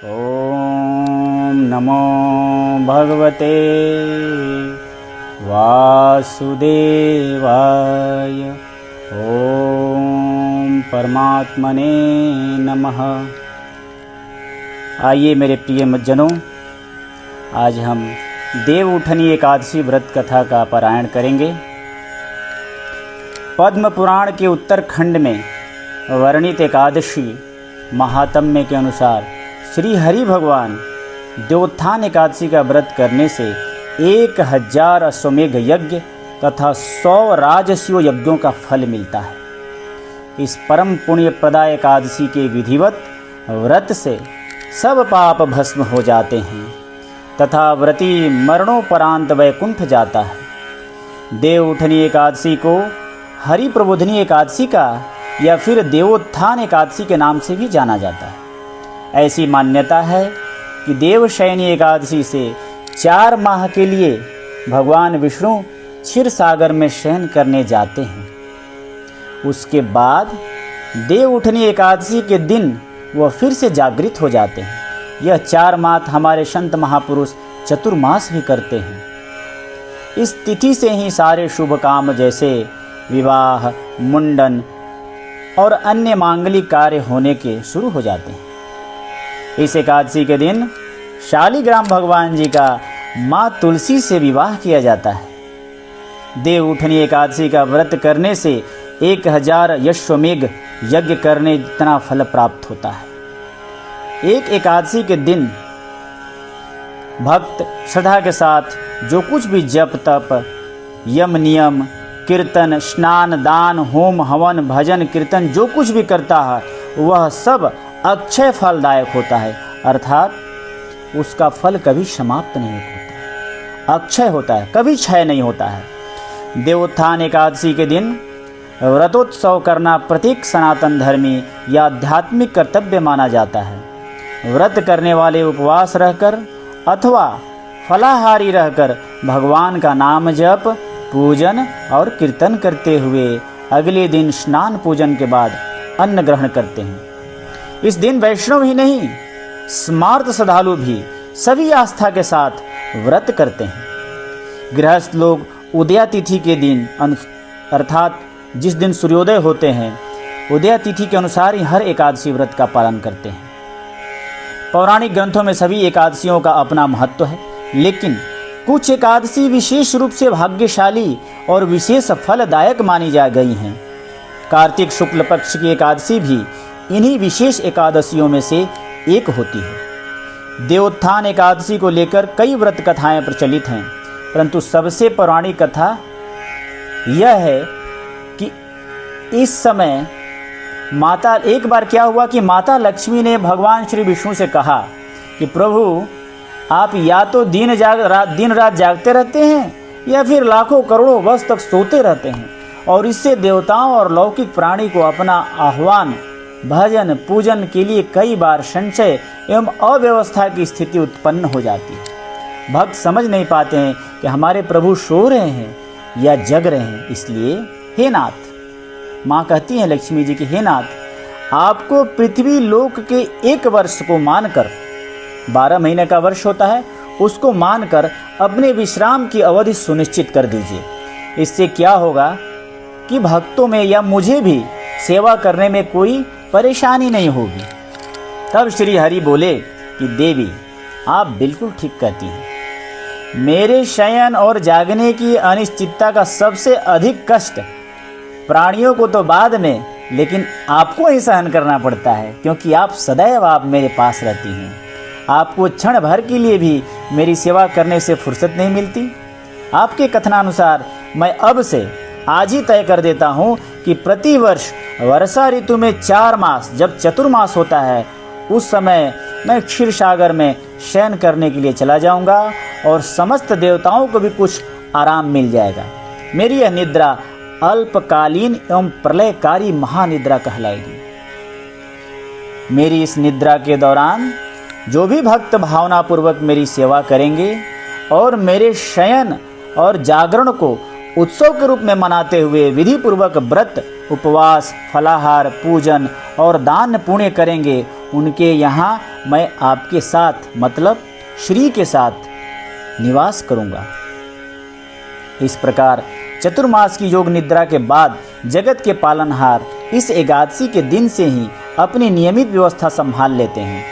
ओम नमो भगवते वासुदेवाय। ओम परमात्मने नमः। आइए मेरे प्रिय जनों, आज हम देव उठनी एकादशी व्रत कथा का पारायण करेंगे। पद्म पुराण के उत्तरखंड में वर्णित एकादशी महात्म्य के अनुसार श्री हरि भगवान देवोत्थान एकादशी का व्रत करने से 1000 अश्वमेघ यज्ञ तथा 100 राजस्व यज्ञों का फल मिलता है। इस परम पुण्य प्रदा एकादशी के विधिवत व्रत से सब पाप भस्म हो जाते हैं तथा व्रती मरणोपरांत वैकुंठ जाता है। देव उठनी एकादशी को हरि प्रबोधनी एकादशी का या फिर देवोत्थान एकादशी के नाम से भी जाना जाता है। ऐसी मान्यता है कि देवशयनी एकादशी से 4 माह के लिए भगवान विष्णु क्षीर सागर में शयन करने जाते हैं। उसके बाद देव उठनी एकादशी के दिन वह फिर से जागृत हो जाते हैं। यह 4 माह हमारे संत महापुरुष चतुर्मास भी करते हैं। इस तिथि से ही सारे शुभ काम जैसे विवाह, मुंडन और अन्य मांगलिक कार्य होने के शुरू हो जाते हैं। इस एकादशी के दिन शालिग्राम भगवान जी का माँ तुलसी से विवाह किया जाता है। देव उठनी एकादशी का व्रत करने से 1000 अश्वमेघ यज्ञ करने जितना फल प्राप्त होता है। एक एकादशी के दिन भक्त श्रद्धा के साथ जो कुछ भी जप तप, यम नियम, कीर्तन, स्नान, दान, होम, हवन, भजन, कीर्तन जो कुछ भी करता है वह सब अक्षय फलदायक होता है, अर्थात उसका फल कभी समाप्त नहीं होता, अक्षय होता है, कभी क्षय नहीं होता है। देवोत्थान एकादशी के दिन व्रतोत्सव करना प्रत्येक सनातन धर्मी या आध्यात्मिक कर्तव्य माना जाता है। व्रत करने वाले उपवास रहकर अथवा फलाहारी रहकर भगवान का नाम जप, पूजन और कीर्तन करते हुए अगले दिन स्नान पूजन के बाद अन्न ग्रहण करते हैं। इस दिन वैष्णव ही नहीं, स्मार्त श्रद्धालु भी सभी आस्था के साथ व्रत करते हैं। गृहस्थ लोग उदया तिथि के दिन अर्थात जिस दिन सूर्योदय होते हैं उदया तिथि के अनुसार ही हर एकादशी व्रत का पालन करते हैं। पौराणिक ग्रंथों में सभी एकादशियों का अपना महत्व है, लेकिन कुछ एकादशी विशेष रूप से भाग्यशाली और विशेष फलदायक मानी जा गई हैं। कार्तिक शुक्ल पक्ष की एकादशी भी इन्हीं विशेष एकादशियों में से एक होती है। देवोत्थान एकादशी को लेकर कई व्रत कथाएं प्रचलित हैं, परंतु सबसे पौराणिक कथा यह है कि इस समय एक बार क्या हुआ कि माता लक्ष्मी ने भगवान श्री विष्णु से कहा कि प्रभु, आप या तो दिन रात जागते रहते हैं या फिर लाखों करोड़ों वर्ष तक सोते रहते हैं, और इससे देवताओं और लौकिक प्राणी को अपना आह्वान, भजन, पूजन के लिए कई बार संशय एवं अव्यवस्था की स्थिति उत्पन्न हो जाती है। भक्त समझ नहीं पाते हैं कि हमारे प्रभु सो रहे हैं या जग रहे हैं। इसलिए हे नाथ, माँ कहती हैं लक्ष्मी जी की, हे नाथ, आपको पृथ्वी लोक के 1 वर्ष को मानकर, 12 महीने का वर्ष होता है, उसको मानकर अपने विश्राम की अवधि सुनिश्चित कर दीजिए। इससे क्या होगा कि भक्तों में या मुझे भी सेवा करने में कोई परेशानी नहीं होगी। तब श्री हरि बोले कि देवी, आप बिल्कुल ठीक कहती हैं। मेरे शयन और जागने की अनिश्चितता का सबसे अधिक कष्ट प्राणियों को तो बाद में, लेकिन आपको ही सहन करना पड़ता है, क्योंकि आप सदैव मेरे पास रहती हैं। आपको क्षण भर के लिए भी मेरी सेवा करने से फुर्सत नहीं मिलती। आपके कथनानुसार मैं अब से आज ही तय कर देता हूँ कि प्रतिवर्ष वर्षा ऋतु में 4 मास जब चतुर्मास होता है उस समय मैं क्षीर सागर में शयन करने के लिए चला जाऊंगा और समस्त देवताओं को भी कुछ आराम मिल जाएगा। मेरी यह निद्रा अल्पकालीन एवं प्रलयकारी महानिद्रा कहलाएगी। मेरी इस निद्रा के दौरान जो भी भक्त भावनापूर्वक मेरी सेवा करेंगे और मेरे शयन और जागरण को उत्सव के रूप में मनाते हुए विधि पूर्वक व्रत, उपवास, फलाहार, पूजन और दान पुण्य करेंगे, उनके यहाँ मैं आपके साथ मतलब श्री के साथ निवास करूँगा। इस प्रकार चतुर्मास की योग निद्रा के बाद जगत के पालनहार इस एकादशी के दिन से ही अपनी नियमित व्यवस्था संभाल लेते हैं।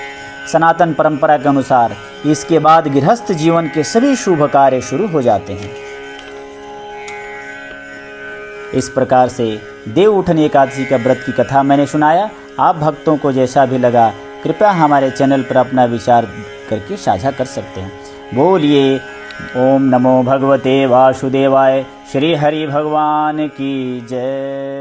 सनातन परंपरा के अनुसार इसके बाद गृहस्थ जीवन के सभी शुभ कार्य शुरू हो जाते हैं। इस प्रकार से देव उठन एकादशी का व्रत की कथा मैंने सुनाया। आप भक्तों को जैसा भी लगा कृपया हमारे चैनल पर अपना विचार करके साझा कर सकते हैं। बोलिए ओम नमो भगवते वासुदेवाय। श्री हरि भगवान की जय।